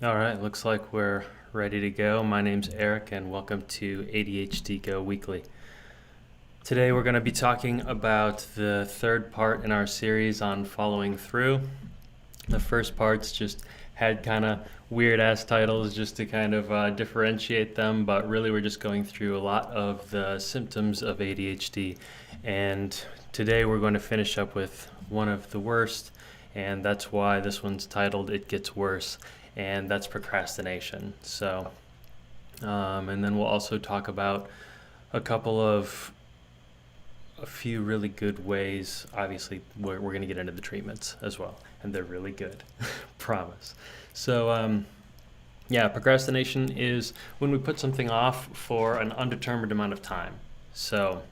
All right, looks like we're ready to go. My name's Eric, and welcome to ADHD Weekly. Today, we're going to be talking about the third part in our series on following through. The first parts just had kind of weird ass titles just to kind of differentiate them, but really, we're just going through a lot of the symptoms of ADHD. And today, we're going to finish up with one of the worst, and that's why this one's titled It Gets Worse. And that's procrastination. So, and then we'll also talk about a few really good ways. Obviously, we're going to get into the treatments as well, and they're really good, promise. So, procrastination is when we put something off for an undetermined amount of time. So,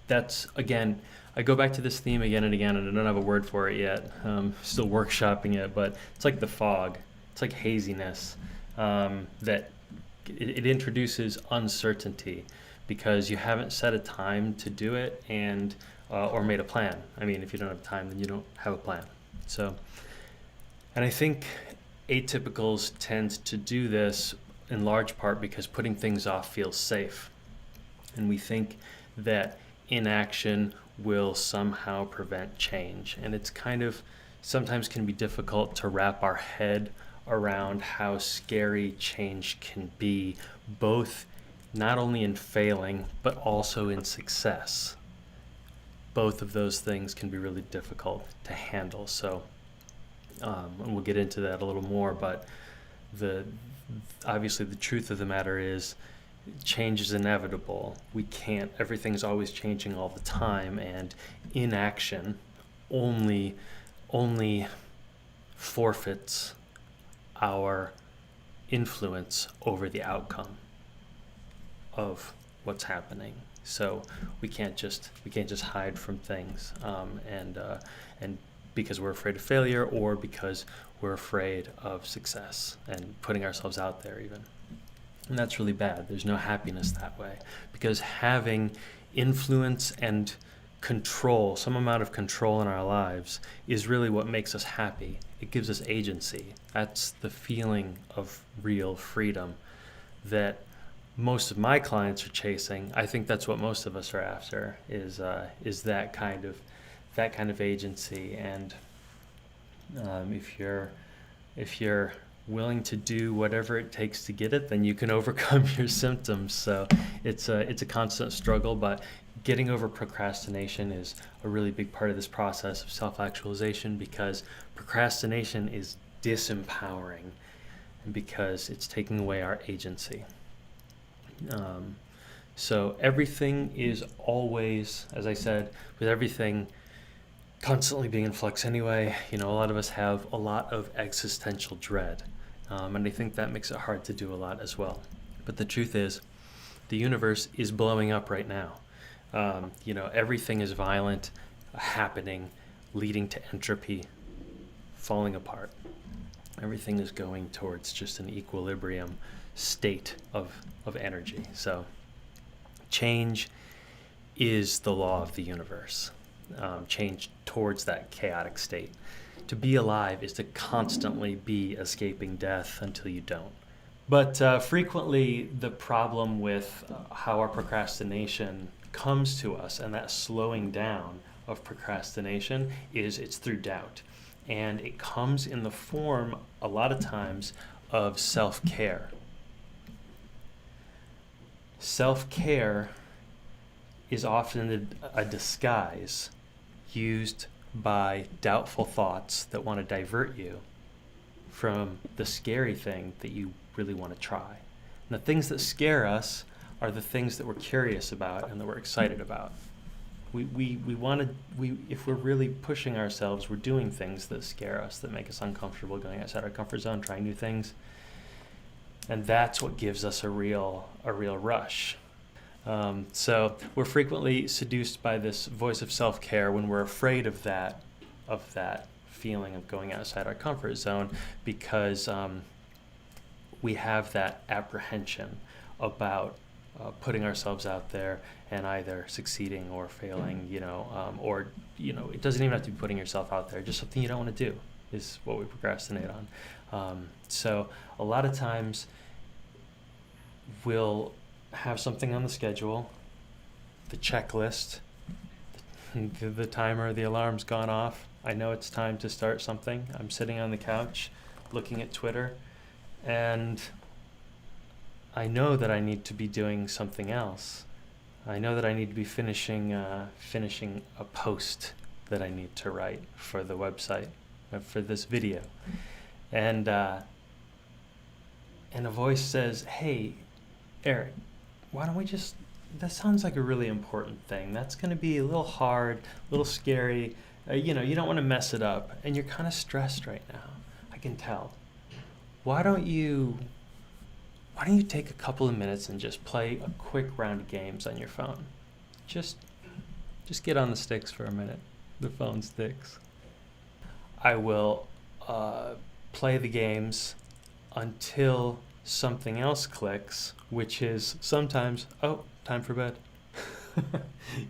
that's, again, I go back to this theme again and again, and I don't have a word for it yet. Still workshopping it, but it's like the fog. It's like haziness, that it introduces uncertainty because you haven't set a time to do it and or made a plan. I mean, if you don't have time, then you don't have a plan. So, and I think atypicals tend to do this in large part because putting things off feels safe. And we think that inaction will somehow prevent change. And it's kind of sometimes can be difficult to wrap our head around how scary change can be, both not only in failing, but also in success. Both of those things can be really difficult to handle. So, and we'll get into that a little more, but obviously the truth of the matter is change is inevitable. Everything's always changing all the time, and inaction only forfeits our influence over the outcome of what's happening. So we can't just hide from things, and because we're afraid of failure, or because we're afraid of success and putting ourselves out there even. And that's really bad. There's no happiness that way, because having influence and control, some amount of control in our lives, is really what makes us happy. It gives us agency. That's the feeling of real freedom that most of my clients are chasing. I think that's what most of us are after, is that kind of agency. And if you're willing to do whatever it takes to get it, then you can overcome your symptoms. So it's a constant struggle, but getting over procrastination is a really big part of this process of self-actualization, because procrastination is disempowering and because it's taking away our agency. So everything is always, as I said, with everything constantly being in flux anyway, a lot of us have a lot of existential dread. And I think that makes it hard to do a lot as well. But the truth is, the universe is blowing up right now. Everything is violent, happening, leading to entropy, falling apart. Everything is going towards just an equilibrium state of energy. So change is the law of the universe. Change towards that chaotic state. To be alive is to constantly be escaping death until you don't. But frequently the problem with how our procrastination comes to us, and that slowing down of procrastination, is it's through doubt. And it comes in the form, a lot of times, of self-care. Self-care is often a disguise used by doubtful thoughts that want to divert you from the scary thing that you really want to try. And the things that scare us are the things that we're curious about and that we're excited about. If we're really pushing ourselves, we're doing things that scare us, that make us uncomfortable, going outside our comfort zone, trying new things. And that's what gives us a real rush. So we're frequently seduced by this voice of self-care when we're afraid of that feeling of going outside our comfort zone, because we have that apprehension about putting ourselves out there and either succeeding or failing, or it doesn't even have to be putting yourself out there, just something you don't want to do. is what we procrastinate on. So a lot of times we'll have something on the schedule, the checklist, the timer, the alarm's gone off. I know it's time to start something. I'm sitting on the couch looking at Twitter, and I know that I need to be doing something else. I know that I need to be finishing a post that I need to write for the website, for this video. And a voice says, "Hey, Eric, why don't we just, that sounds like a really important thing. That's going to be a little hard, a little scary. You don't want to mess it up. And you're kind of stressed right now. I can tell. Why don't you take a couple of minutes and just play a quick round of games on your phone? Just get on the sticks for a minute, the phone sticks." I will play the games until something else clicks, which is sometimes, oh, time for bed.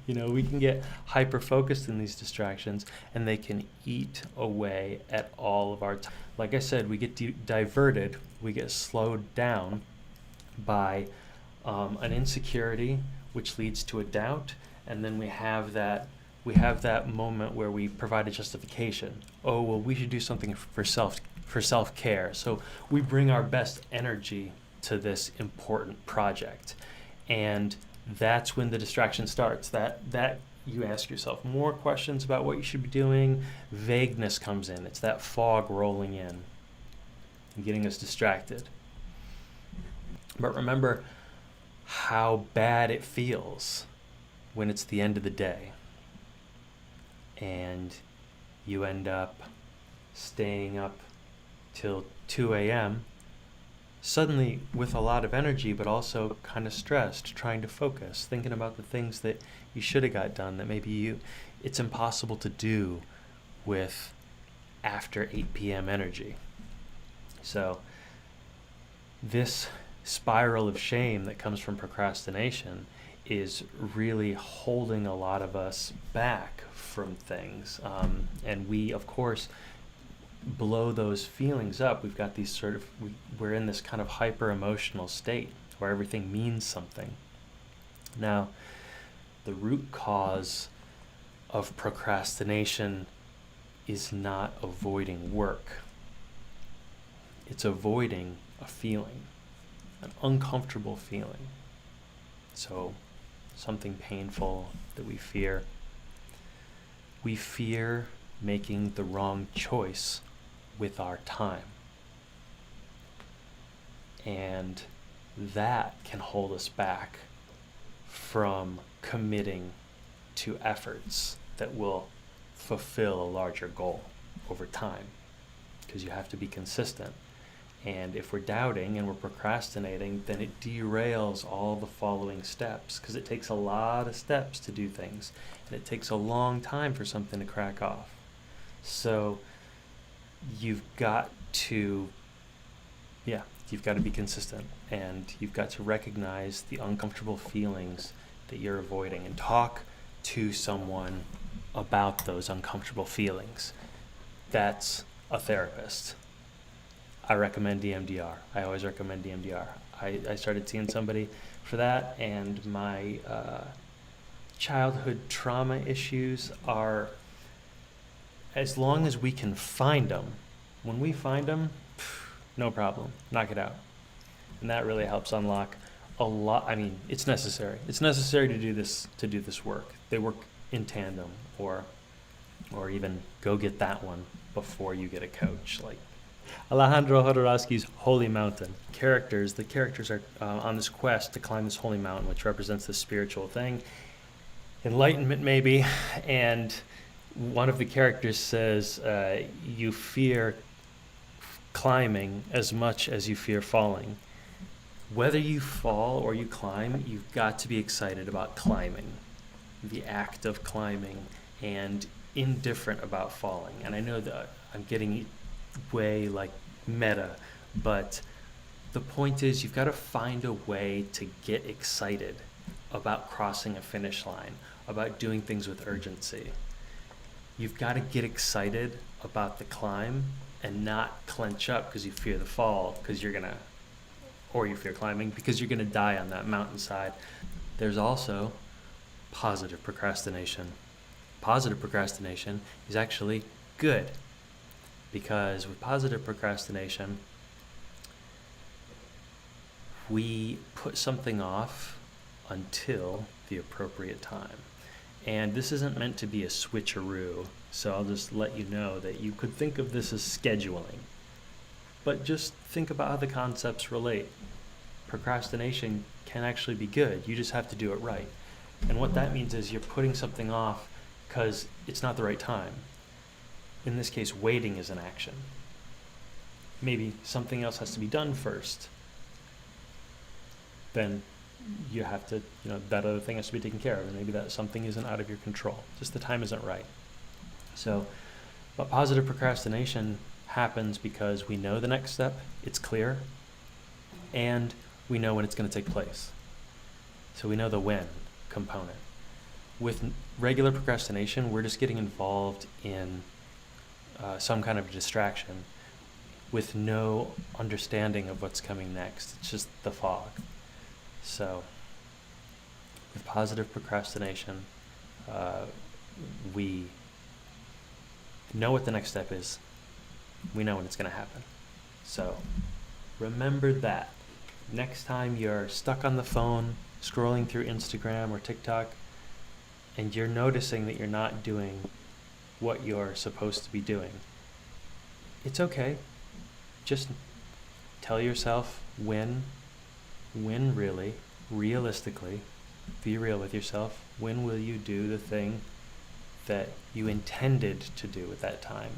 We can get hyper-focused in these distractions, and they can eat away at all of our time. Like I said, we get diverted, we get slowed down by an insecurity, which leads to a doubt, and then we have that moment where we provide a justification. Oh, well, we should do something for self-care. So we bring our best energy to this important project, and that's when the distraction starts. That you ask yourself more questions about what you should be doing. Vagueness comes in. It's that fog rolling in and getting us distracted. But remember how bad it feels when it's the end of the day and you end up staying up till 2 a.m., suddenly with a lot of energy, but also kind of stressed, trying to focus, thinking about the things that you should have got done that maybe it's impossible to do with after 8 p.m. energy. So this spiral of shame that comes from procrastination is really holding a lot of us back from things. And we, of course, blow those feelings up. We've got these we're in this kind of hyper emotional state where everything means something. Now, the root cause of procrastination is not avoiding work. It's avoiding a feeling, an uncomfortable feeling. So, something painful that we fear. We fear making the wrong choice with our time. And that can hold us back from committing to efforts that will fulfill a larger goal over time, because you have to be consistent. And if we're doubting and we're procrastinating, then it derails all the following steps, because it takes a lot of steps to do things, and it takes a long time for something to crack off. So you've got to be consistent, and you've got to recognize the uncomfortable feelings that you're avoiding and talk to someone about those uncomfortable feelings. That's a therapist. I recommend DMDR. I always recommend DMDR. I started seeing somebody for that, and my childhood trauma issues are, as long as we can find them, when we find them, no problem, knock it out. And that really helps unlock a lot. I mean, it's necessary. It's necessary to do this work. They work in tandem, or even go get that one before you get a coach. Like Alejandro Jodorowsky's Holy Mountain. The characters are on this quest to climb this holy mountain, which represents this spiritual thing. Enlightenment, maybe. And one of the characters says, you fear climbing as much as you fear falling. Whether you fall or you climb, you've got to be excited about climbing, the act of climbing, and indifferent about falling. And I know that I'm getting way meta, but the point is you've got to find a way to get excited about crossing a finish line, about doing things with urgency. You've got to get excited about the climb and not clench up because you fear the fall, or you fear climbing because you're going to die on that mountainside. There's also positive procrastination. Positive procrastination is actually good, because with positive procrastination, we put something off until the appropriate time. And this isn't meant to be a switcheroo, so I'll just let you know that you could think of this as scheduling. But just think about how the concepts relate. Procrastination can actually be good. You just have to do it right. And what that means is you're putting something off because it's not the right time. In this case, waiting is an action. Maybe something else has to be done first. Then you have to, that other thing has to be taken care of, and maybe that something isn't out of your control. Just the time isn't right. So, but positive procrastination happens because we know the next step, it's clear, and we know when it's going to take place. So we know the when component. With regular procrastination, we're just getting involved in some kind of distraction with no understanding of what's coming next. It's just the fog. So with positive procrastination, we know what the next step is. We know when it's going to happen. So remember that. Next time you're stuck on the phone, scrolling through Instagram or TikTok, and you're noticing that you're not doing what you're supposed to be doing, it's okay. Just tell yourself when really, realistically, be real with yourself. When will you do the thing that you intended to do at that time,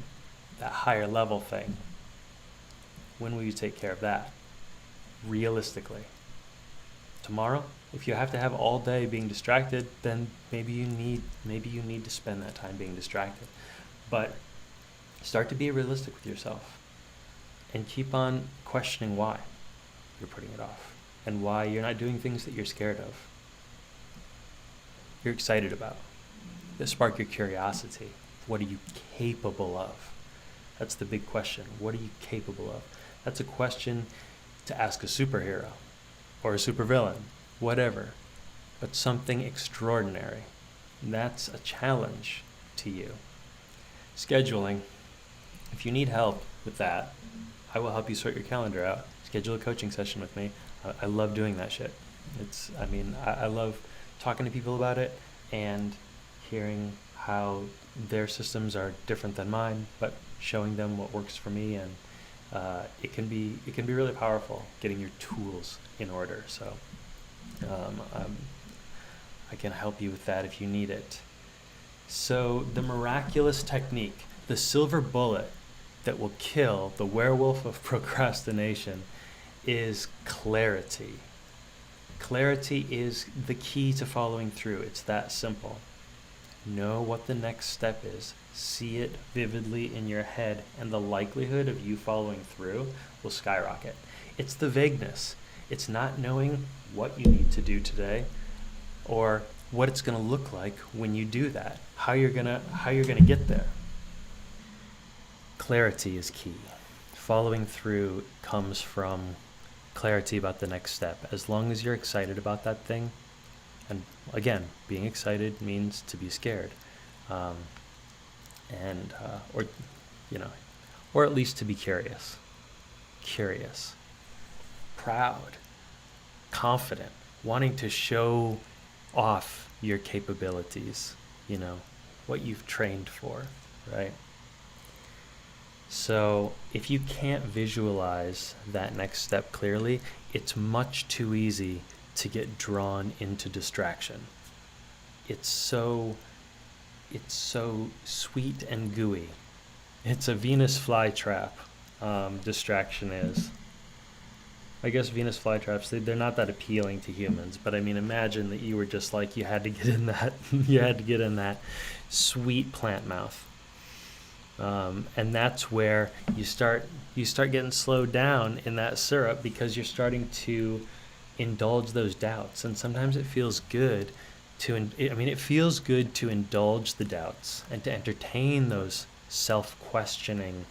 that higher level thing? When will you take care of that? Realistically. Tomorrow, if you have to have all day being distracted, then maybe you need to spend that time being distracted. But start to be realistic with yourself and keep on questioning why you're putting it off and why you're not doing things that you're scared of, you're excited about, that spark your curiosity. What are you capable of? That's the big question. What are you capable of? That's a question to ask a superhero or a supervillain, whatever, but something extraordinary. And that's a challenge to you. Scheduling. If you need help with that, I will help you sort your calendar out. Schedule a coaching session with me. I love doing that shit. I love talking to people about it and hearing how their systems are different than mine, but showing them what works for me, and it can be really powerful getting your tools in order. So I can help you with that if you need it. So the miraculous technique, the silver bullet that will kill the werewolf of procrastination, is clarity. Clarity is the key to following through. It's that simple. Know what the next step is. See it vividly in your head, and the likelihood of you following through will skyrocket. It's the vagueness. It's not knowing what you need to do today or what it's going to look like when you do that, how you're going to get there. Clarity is key. Following through comes from clarity about the next step. As long as you're excited about that thing, and again, being excited means to be scared, or at least to be curious, proud, confident, wanting to show off your capabilities, what you've trained for, right? So if you can't visualize that next step clearly, it's much too easy to get drawn into distraction. It's so sweet and gooey. It's a Venus flytrap. Distraction is. I guess Venus flytraps, they're not that appealing to humans, but imagine that you were just like, you had to get in that sweet plant mouth. And that's where you start getting slowed down in that syrup, because you're starting to indulge those doubts. And sometimes it feels good it feels good to indulge the doubts and to entertain those self-questioning,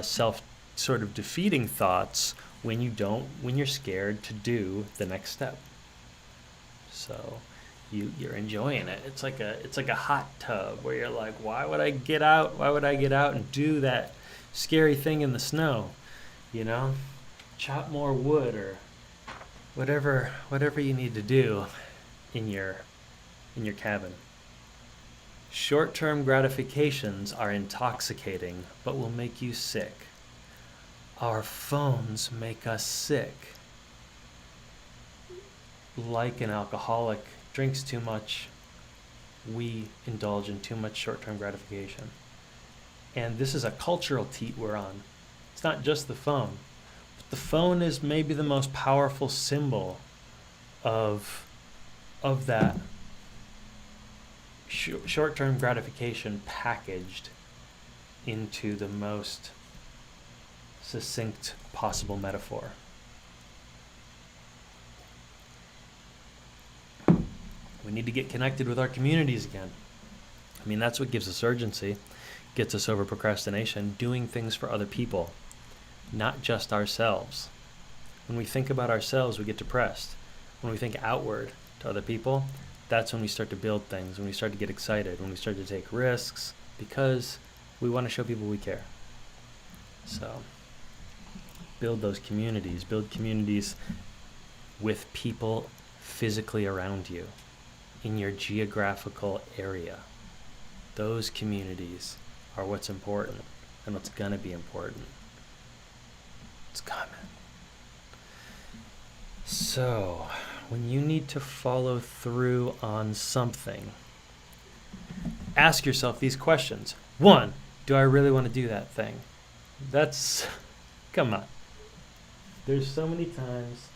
self sort of defeating thoughts when you're scared to do the next step. So you're enjoying it. It's like a hot tub where you're like, why would I get out and do that scary thing in the snow? Chop more wood or whatever you need to do in your cabin. Short-term gratifications are intoxicating, but will make you sick. Our phones make us sick. Like an alcoholic drinks too much, we indulge in too much short-term gratification. And this is a cultural teat we're on. It's not just the phone. But the phone is maybe the most powerful symbol of that short-term gratification packaged into the most succinct possible metaphor. We need to get connected with our communities again. That's what gives us urgency, gets us over procrastination, doing things for other people, not just ourselves. When we think about ourselves, we get depressed. When we think outward to other people, that's when we start to build things, when we start to get excited, when we start to take risks, because we want to show people we care. So, build communities with people physically around you, in your geographical area. Those communities are what's important and what's gonna be important. It's coming. So, when you need to follow through on something, ask yourself these questions. 1, do I really want to do that thing? Come on. There's so many times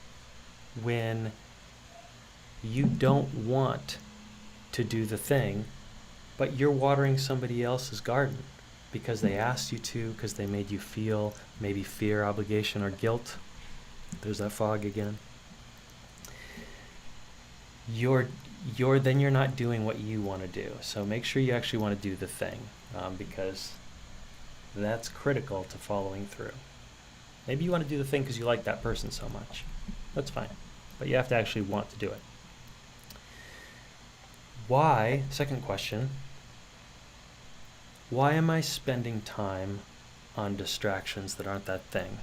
when you don't want to do the thing, but you're watering somebody else's garden because they asked you to, because they made you feel maybe fear, obligation, or guilt. There's that fog again. Then you're not doing what you want to do. So make sure you actually want to do the thing, because that's critical to following through. Maybe you want to do the thing because you like that person so much. That's fine. But you have to actually want to do it. Why, second question, why am I spending time on distractions that aren't that thing?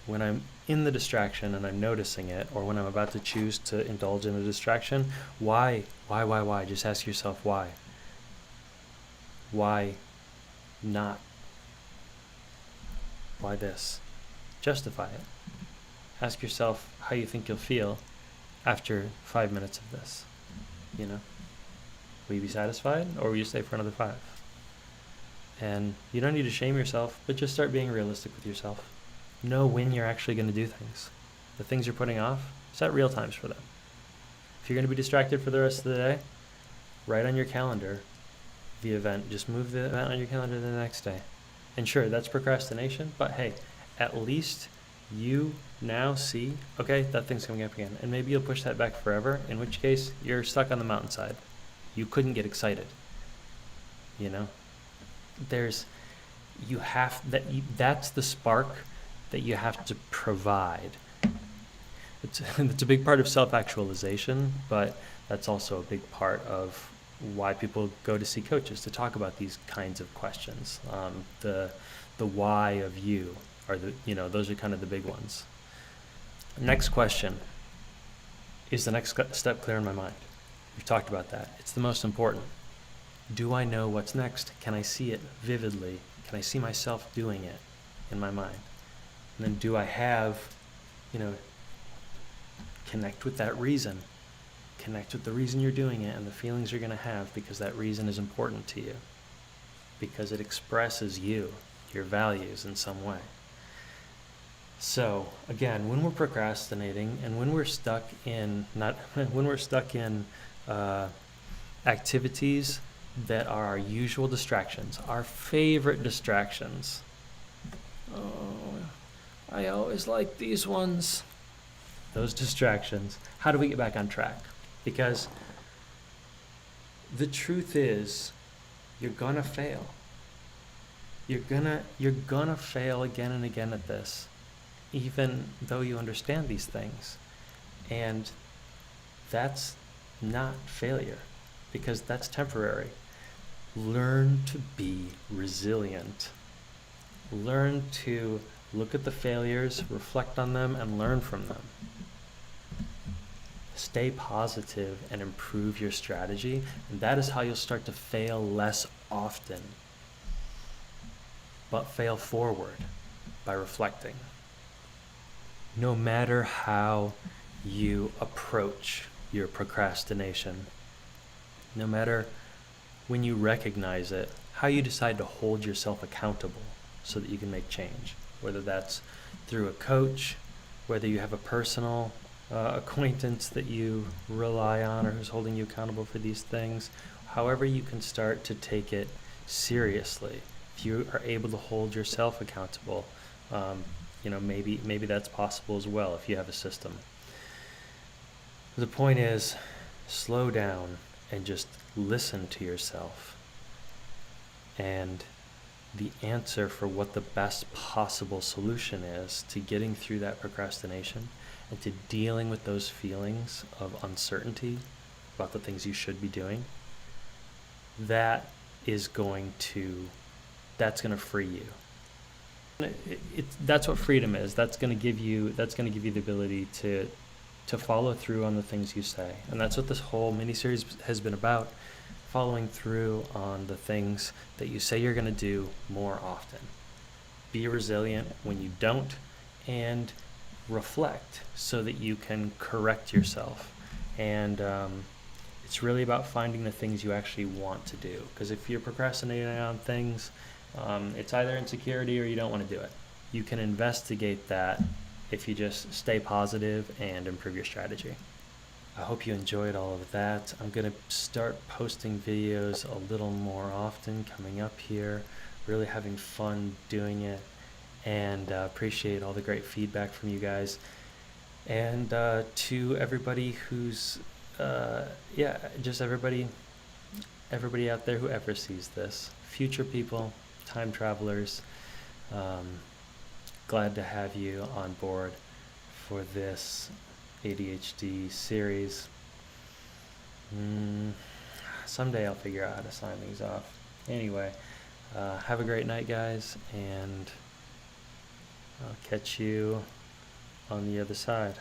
When I'm in the distraction and I'm noticing it, or when I'm about to choose to indulge in a distraction, why? Just ask yourself why. Why not? Why this? Justify it. Ask yourself how you think you'll feel after 5 minutes of this. Will you be satisfied, or will you stay for another 5? And you don't need to shame yourself, but just start being realistic with yourself. Know when you're actually going to do things. The things you're putting off, set real times for them. If you're going to be distracted for the rest of the day, write on your calendar the event. Just move the event on your calendar the next day. And sure, that's procrastination, but hey, at least you now see, okay, that thing's coming up again. And maybe you'll push that back forever, in which case you're stuck on the mountainside. You couldn't get excited. That's the spark that you have to provide. It's a big part of self-actualization, but that's also a big part of why people go to see coaches, to talk about these kinds of questions. The why of you are those are kind of the big ones. Next question. Is the next step clear in my mind? We've talked about that. It's the most important. Do I know what's next? Can I see it vividly? Can I see myself doing it in my mind? And then do I have, connect with that reason. Connect with the reason you're doing it and the feelings you're going to have, because that reason is important to you. Because it expresses you, your values in some way. So again, when we're procrastinating and when we're stuck in activities that are our usual distractions, our favorite distractions. Oh, I always like these ones. Those distractions. How do we get back on track? Because the truth is, you're gonna fail. You're gonna fail again and again at this, even though you understand these things. And that's not failure, because that's temporary. Learn to be resilient. Learn to look at the failures, reflect on them, and learn from them. Stay positive and improve your strategy, and that is how you'll start to fail less often, but fail forward by reflecting. No matter how you approach your procrastination, no matter when you recognize it, how you decide to hold yourself accountable so that you can make change, whether that's through a coach, whether you have a personal acquaintance that you rely on or who's holding you accountable for these things, however you can start to take it seriously. If you are able to hold yourself accountable, maybe that's possible as well if you have a system. The point is, slow down and just listen to yourself. And the answer for what the best possible solution is to getting through that procrastination and to dealing with those feelings of uncertainty about the things you should be doing, that's going to free you. That's what freedom is. That's going to give you the ability to follow through on the things you say. And that's what this whole mini-series has been about, following through on the things that you say you're going to do more often. Be resilient when you don't, and reflect so that you can correct yourself. And it's really about finding the things you actually want to do. Because if you're procrastinating on things, it's either insecurity or you don't want to do it. You can investigate that if you just stay positive and improve your strategy. I hope you enjoyed all of that. I'm going to start posting videos a little more often coming up here, really having fun doing it, and appreciate all the great feedback from you guys. And to everybody who's, just everybody out there who ever sees this, future people, time travelers, glad to have you on board for this ADHD series. Someday I'll figure out how to sign these off. Anyway, have a great night, guys, and I'll catch you on the other side.